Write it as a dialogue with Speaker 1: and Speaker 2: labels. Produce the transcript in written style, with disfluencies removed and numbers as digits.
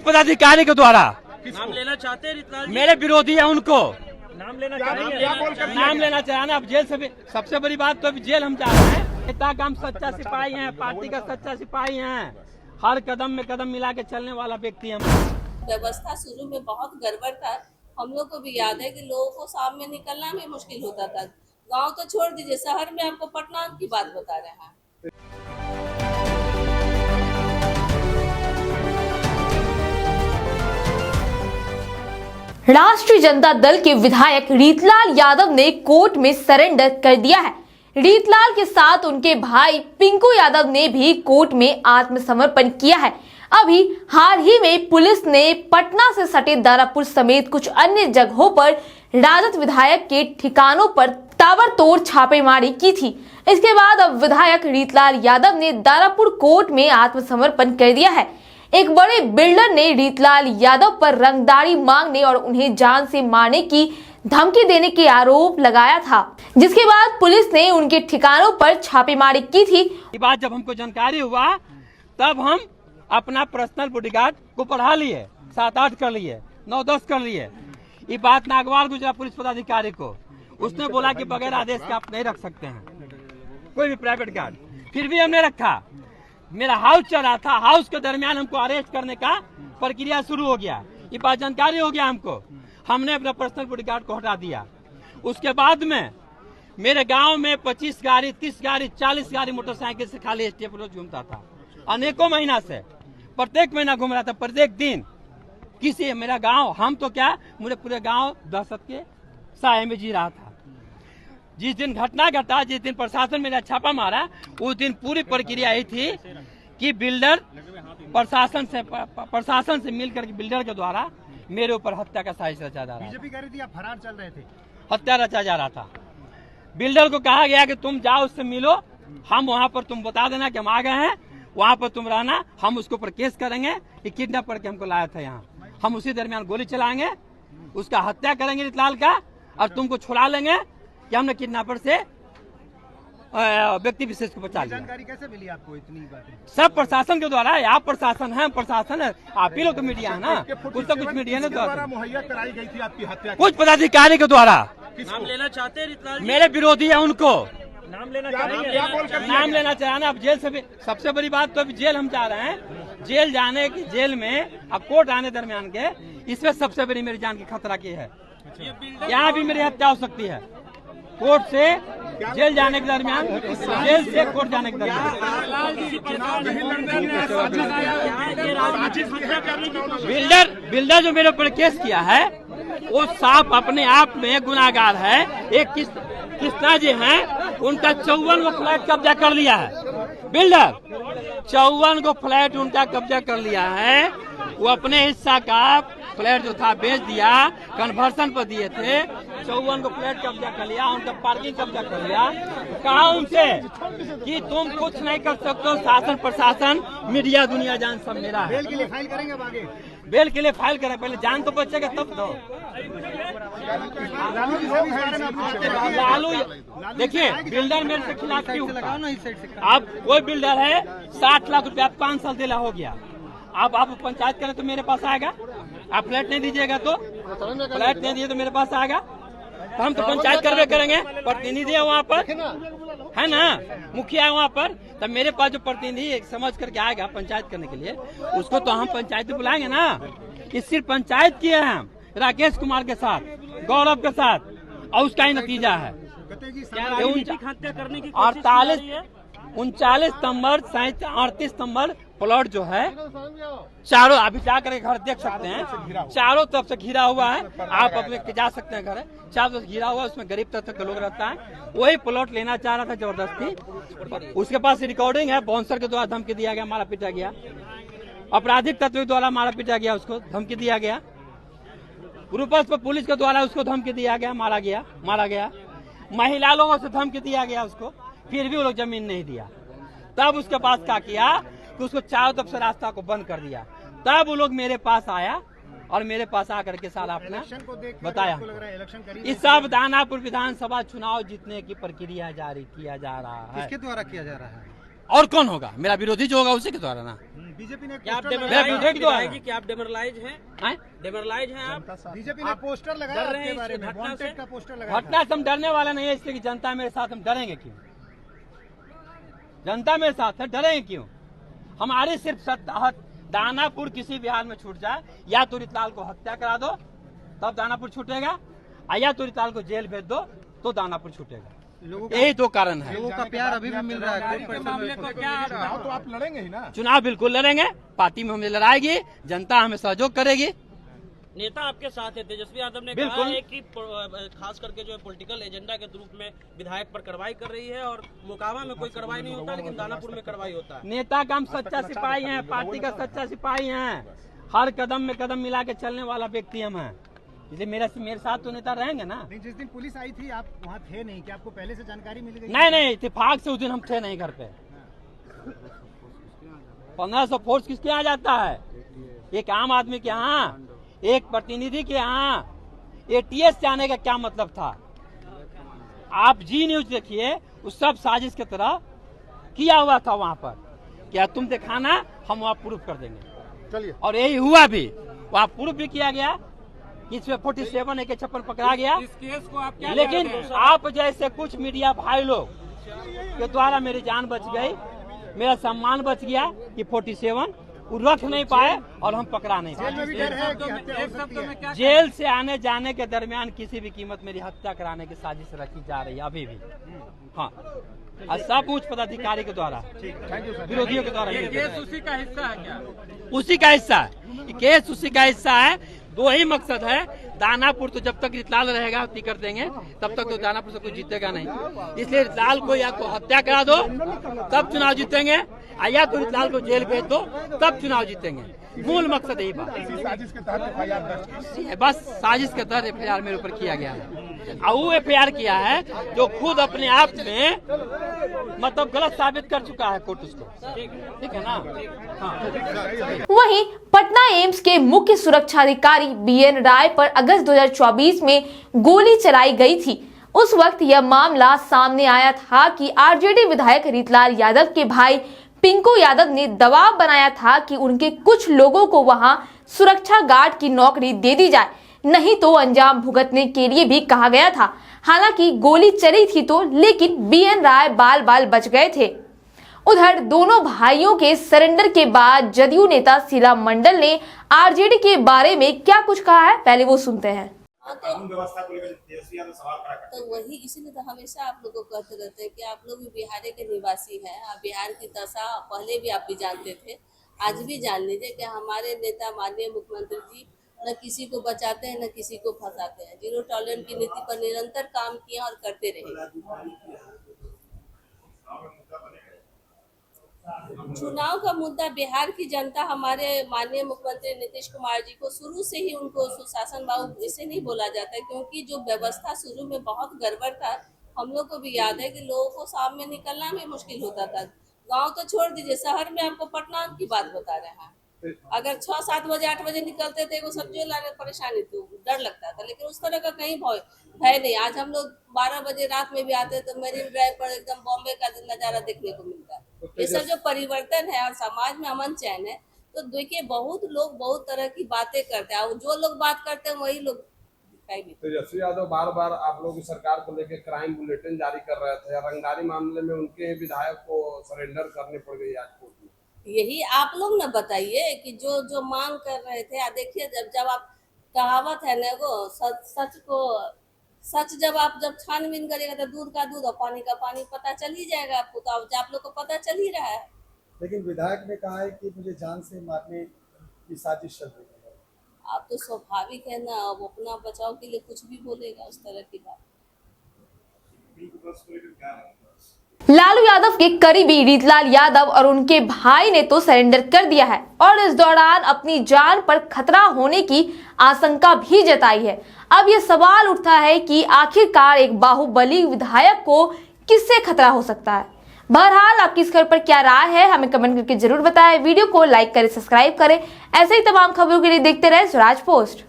Speaker 1: पदाधिकारी के द्वारा।
Speaker 2: नाम लेना चाहते हैं?
Speaker 1: मेरे विरोधी है, उनको
Speaker 2: नाम लेना चाहेंगे?
Speaker 1: नाम लेना चाहना। अब जेल से भी सबसे बड़ी बात तो अभी जेल हम जा रहे हैं। नेता का हम सच्चा सिपाही हैं, पार्टी का सच्चा सिपाही हैं, हर कदम में कदम मिला के चलने वाला व्यक्ति हम।
Speaker 3: व्यवस्था शुरू में बहुत गड़बड़ था, हम लोग को भी याद है कि लोगों को शाम में निकलना भी मुश्किल होता था। गांव तो छोड़ दीजिए, शहर में आपको पटना की बात बता रहे हैं।
Speaker 4: राष्ट्रीय जनता दल के विधायक रीतलाल यादव ने कोर्ट में सरेंडर कर दिया है। रीतलाल के साथ उनके भाई पिंकू यादव ने भी कोर्ट में आत्मसमर्पण किया है। अभी हाल ही में पुलिस ने पटना से सटे दारापुर समेत कुछ अन्य जगहों पर राजद विधायक के ठिकानों पर ताबड़तोड़ छापेमारी की थी। इसके बाद अब विधायक रीतलाल यादव ने दारापुर कोर्ट में आत्मसमर्पण कर दिया है। एक बड़े बिल्डर ने रीतलाल यादव पर रंगदारी मांगने और उन्हें जान से मारने की धमकी देने के आरोप लगाया था, जिसके बाद पुलिस ने उनके ठिकानों पर छापेमारी की थी।
Speaker 1: ये बात जब हमको जानकारी हुआ तब हम अपना पर्सनल बॉडीगार्ड को बढ़ा लिए, 7-8 कर लिए, 9-10 कर लिए। ये बात नागवार गुजरा पुलिस पदाधिकारी को, उसने बोला कि बगैर आदेश के आप नहीं रख सकते हैं कोई भी प्राइवेट गार्ड। फिर भी हमने रखा। मेरा हाउस चल रहा था, हाउस के दरमियान हमको अरेस्ट करने का प्रक्रिया शुरू हो गया। ये बात जानकारी हो गया हमको, हमने अपना पर्सनल बॉडीगार्ड को हटा दिया। उसके बाद में मेरे गांव में 25 गाड़ी, 30 गाड़ी, 40 गाड़ी मोटरसाइकिल से खाली स्टेप रोज घूमता था। अनेकों महीना से प्रत्येक महीना घूम रहा था, प्रत्येक दिन। किसी मेरा गांव, हम तो क्या, मुझे पूरे गांव दहशत के साए में जी रहा था। जिस दिन घटना घटा, जिस दिन प्रशासन मेरा छापा मारा, उस दिन पूरी प्रक्रिया यही थी कि बिल्डर प्रशासन से मिलकर के बिल्डर के द्वारा मेरे ऊपर हत्या का साजिश रचा जा रहा था।
Speaker 2: बीजेपी कह रही थी आप फरार चल रहे थे,
Speaker 1: हत्या रचा जा रहा था। बिल्डर को कहा गया कि तुम जाओ, उससे मिलो, हम वहां पर तुम बता देना कि हम आ गए हैं, वहां पर तुम रहना, हम उसके ऊपर केस करेंगे कि किडनैप करके हमको लाया था यहाँ। हम उसी दरमियान गोली चलाएंगे, उसका हत्या करेंगे रीतलाल का, और तुमको छुड़ा लेंगे कि हमने किडनैपर से व्यक्ति विशेष को बचा लिया।
Speaker 2: जानकारी कैसे मिली आपको इतनी बातें?
Speaker 1: सब प्रशासन के द्वारा। आप प्रशासन है, प्रशासन है, आप ही लोग तो मीडिया है ना, कुछ तो कुछ मीडिया ने द्वारा
Speaker 2: मुहैया कराई गई थी आपकी हत्या।
Speaker 1: कुछ पदाधिकारी के द्वारा।
Speaker 2: नाम लेना चाहते हैं?
Speaker 1: मेरे विरोधी है, उनको
Speaker 2: नाम लेना चाहेंगे?
Speaker 1: नाम लेना चाहना। अब जेल से भी सबसे बड़ी बात तो अभी जेल हम जा रहे हैं। जेल जाने की, जेल में अब कोर्ट आने दरमियान के, इसमें सबसे बड़ी मेरी जान की खतरा की है। यहाँ भी मेरी हत्या हो सकती है। कोर्ट से जेल जाने के दरमियान, जेल से कोर्ट जाने के दरमियान। बिल्डर जो मेरे ऊपर केस किया है वो साफ अपने आप में गुनाहगार है। एक कृष्णा जी हैं, उनका 54 फ्लैट कब्जा कर लिया है। बिल्डर 54 फ्लैट उनका कब्जा कर लिया है। वो अपने हिस्सा का फ्लैट जो था बेच दिया, कन्वर्सन पर दिए थे। 54 फ्लैट कब्जा कर लिया, उनका पार्किंग कब्जा कर लिया। कहा उनसे कि तुम कुछ नहीं कर सकते, शासन प्रशासन मीडिया दुनिया जान सब मेरा है।
Speaker 2: बेल के लिए फाइल करेंगे आगे?
Speaker 1: बेल के लिए फाइल करें, पहले जान तो बचेगा तब दो। लालू देखिए, बिल्डर मेरे से खिलाफ क्यों? अब कोई बिल्डर है 60 लाख रुपया 5 साल दिला हो गया, अब आप पंचायत करें तो मेरे पास आएगा। आप फ्लैट नहीं दीजिएगा तो, फ्लैट नहीं दिए तो मेरे पास आएगा, तो हम तो पंचायत करवे करेंगे। प्रतिनिधि है वहाँ पर, है ना, मुखिया है वहाँ पर, तब मेरे पास जो प्रतिनिधि समझ करके आएगा पंचायत करने के लिए, उसको तो हम पंचायत में बुलाएंगे ना। इस सिर्फ पंचायत किए हैं हम राकेश कुमार के साथ, गौरव के साथ, और उसका ही नतीजा है 39 नंबर 38 नंबर प्लॉट जो है, चारों अभी जा करके घर देख सकते हैं, चारों तरफ से घिरा हुआ है। आप अपने जा सकते हैं, घर है चारों तरफ घिरा हुआ है, उसमें गरीब तबके के लोग रहता है। वही प्लॉट लेना चाह रहा था जबरदस्ती। उसके पास रिकॉर्डिंग है, बाउंसर के द्वारा धमकी दिया गया, मारा पीटा गया, आपराधिक तत्व के द्वारा मारा पीटा गया, उसको धमकी दिया गया, ग्रुपर्स पर पुलिस के द्वारा उसको धमकी दिया गया, मारा गया, महिला लोगों से धमकी दिया गया उसको, फिर भी वो लोग जमीन नहीं दिया। तब उसके पास क्या किया कि उसको चारों तरफ से रास्ता को बंद कर दिया। तब वो लोग मेरे पास आया और मेरे पास आकर के सारा अपना बताया। इस सब दानापुर विधानसभा चुनाव जीतने की प्रक्रिया जारी किया जा रहा है।
Speaker 2: किसके द्वारा किया जा रहा है?
Speaker 1: और कौन होगा? मेरा विरोधी जो होगा उसी के द्वारा ना।
Speaker 2: बीजेपी ने
Speaker 5: क्या आप
Speaker 1: मेरा विरोधी द्वारा
Speaker 5: डेमोरलाइज क्या आप डेमोरलाइज हैं?
Speaker 1: हैं?
Speaker 5: डेमोरलाइज हैं आप?
Speaker 2: बीजेपी ने पोस्टर लगाया
Speaker 5: डर रहे हैं
Speaker 2: आपके बारे
Speaker 5: इस
Speaker 2: में,
Speaker 5: घटना
Speaker 2: वांटेड
Speaker 5: से?
Speaker 2: का पोस्टर लगाया
Speaker 1: घटना से हम डरने वाला नहीं है, इसलिए कि जनता मेरे साथ, हम डरेंगे क्यों? जनता मेरे साथ है, डरेंगे क्यों? हमारी सिर्फ दानापुर किसी भी हाल में छूट जाए, या तो रितलाल को हत्या करा दो तब दानापुर छूटेगा, या तो रितलाल को जेल भेज दो तो दानापुर छूटेगा। यही दो कारण है।
Speaker 2: लोगों का प्यार अभी भी मिल रहा है। चुनाव तो आप लड़ेंगे ही ना?
Speaker 1: चुनाव बिल्कुल लड़ेंगे, पार्टी में हमें लड़ाएगी, जनता हमें सहयोग करेगी।
Speaker 5: नेता आपके साथ है, तेजस्वी यादव ने कहा
Speaker 1: बिल्कुल।
Speaker 5: है कि खास करके जो है पॉलिटिकल एजेंडा के रूप में विधायक पर कार्रवाई कर रही है और मोकामा में कोई कार्रवाई नहीं होता लेकिन दानापुर में कार्रवाई होता है।
Speaker 1: नेता का हम सच्चा सिपाही हैं, पार्टी का सच्चा सिपाही हैं, हर कदम में कदम मिला के चलने वाला व्यक्ति हम हैं, इसलिए मेरे साथ तो नेता रहेंगे ना।
Speaker 2: नहीं, जिस दिन पुलिस आई थी आप वहाँ थे नहीं, क्या आपको पहले से जानकारी मिल गई?
Speaker 1: नहीं, इत्तेफाक से उस दिन हम थे नहीं घर पे। 1500 फोर्स किसके यहाँ जाता है? एक आम आदमी के यहाँ, एक प्रतिनिधि के यहाँ एटीएस जाने का क्या मतलब था? आप जी न्यूज देखिए, उस सब साजिश की तरह किया हुआ था वहाँ पर। क्या तुम दिखाना, हम वहाँ प्रूफ कर देंगे।
Speaker 2: चलिए,
Speaker 1: और यही हुआ भी, वहाँ प्रूफ भी किया गया, इसमें 47 AK-56 पकड़ा गया।
Speaker 5: इस केस को आप क्या
Speaker 1: लेकिन
Speaker 5: कहते हैं?
Speaker 1: आप जैसे कुछ मीडिया भाई लोग के द्वारा मेरी जान बच गई, मेरा सम्मान बच गया कि 47 वो रख नहीं पाए और हम पकड़ा नहीं
Speaker 2: जेल में
Speaker 1: पाए।
Speaker 2: भी डर है कि हत्या हो सकती है।
Speaker 1: जेल से आने जाने के दरमियान किसी भी कीमत मेरी हत्या कराने की साजिश रखी जा रही है अभी भी। हाँ, और सब उच्च पदाधिकारी के द्वारा, विरोधियों के द्वारा।
Speaker 5: केस उसी का हिस्सा है क्या?
Speaker 1: उसी का हिस्सा है, केस उसी का हिस्सा है। दो ही मकसद है, दानापुर तो जब तक रितलाल रहेगा टिकट देंगे, तब तक तो दानापुर से कोई जीतेगा नहीं। इसलिए रितलाल को या तो हत्या करा दो तब चुनाव जीतेंगे, या तो रितलाल को जेल भेज दो तब चुनाव जीतेंगे। मूल मकसद यही बात
Speaker 2: साजिश के तहत एफआईआर दर्ज
Speaker 1: है, बस साजिश के तहत FIR मेरे ऊपर किया गया है। और वो FIR किया है जो खुद अपने आप में मतलब गलत साबित कर चुका है कोर्ट उसको। ठीक है ना? हाँ।
Speaker 4: वहीं पटना एम्स के मुख्य सुरक्षा अधिकारी BN राय पर अगस्त 2024 में गोली चलाई गई थी। उस वक्त यह मामला सामने आया था कि RJD विधायक रितलाल यादव के भाई पिंकू यादव ने दबाव बनाया था कि उनके कुछ लोगों को वहां सुरक्षा गार्ड की नौकरी दे दी जाए, नहीं तो अंजाम भुगतने के लिए भी कहा गया था। हालांकि गोली चली थी तो, लेकिन BN राय बाल बच गए थे। उधर दोनों भाइयों के सरेंडर के बाद जदयू नेता शीला मंडल ने RJD के बारे में क्या कुछ कहा है, पहले वो सुनते हैं।
Speaker 3: तो वही इसीलिए तो हमेशा आप लोगों को कहते रहते हैं कि आप लोग भी बिहार के निवासी हैं। आप बिहार की दशा पहले भी आप भी जानते थे, आज भी जान लीजिए कि हमारे नेता माननीय मुख्यमंत्री जी न किसी को बचाते हैं न किसी को फंसाते हैं। जीरो टॉलरेंस की नीति पर निरंतर काम किए और करते रहे। चुनाव का मुद्दा बिहार की जनता हमारे माननीय मुख्यमंत्री नीतीश कुमार जी को शुरू से ही उनको सुशासन बाबू इसे नहीं बोला जाता है, क्योंकि जो व्यवस्था शुरू में बहुत गड़बड़ था। हम लोग को भी याद है कि लोगों को शाम में निकलना भी मुश्किल होता था। गांव तो छोड़ दीजिए, शहर में आपको पटना की बात बता रहे हैं, अगर 6, 7 बजे 8 बजे निकलते थे वो सब्जी लाने परेशानी थी, डर लगता था। लेकिन उस तरह का कहीं भय नहीं। आज हम लोग 12 बजे रात में भी आते तो मेरीन ड्राइव पर एकदम बॉम्बे का नज़ारा देखने को मिलता है। ये सब जो परिवर्तन है और समाज में अमन चैन है, तो देखिए बहुत लोग बहुत तरह की बातें करते हैं, जो लोग बात करते हैं वही लोग दिखाई भी।
Speaker 6: तेजस्वी यादव बार बार आप लोग की सरकार को लेकर क्राइम बुलेटिन जारी कर रहे थे, रंगदारी मामले में उनके विधायक को सरेंडर करने पड़ गई आज कोर्ट में।
Speaker 3: यही आप लोग न बताइए कि जो मांग कर रहे थे। देखिए जब आप कहावत है ना, वो सच जब छानबीन करेगा तो दूध का दूध और पानी का पानी पता चल ही जाएगा आपको। तो आप लोग को पता चल ही रहा है।
Speaker 7: लेकिन विधायक ने कहा है कि मुझे जान से मारने की साजिश चल रही है।
Speaker 3: आप तो स्वाभाविक है ना, वो अपना बचाव के लिए कुछ भी बोलेगा उस तरह की बात।
Speaker 4: लालू यादव के करीबी रितलाल यादव और उनके भाई ने तो सरेंडर कर दिया है और इस दौरान अपनी जान पर खतरा होने की आशंका भी जताई है। अब ये सवाल उठता है कि आखिरकार एक बाहुबली विधायक को किससे खतरा हो सकता है। बहरहाल आपकी इस खबर पर क्या राय है, हमें कमेंट करके जरूर बताएं। वीडियो को लाइक करें, सब्सक्राइब करें। ऐसे ही तमाम खबरों के लिए देखते रहे स्वराज पोस्ट।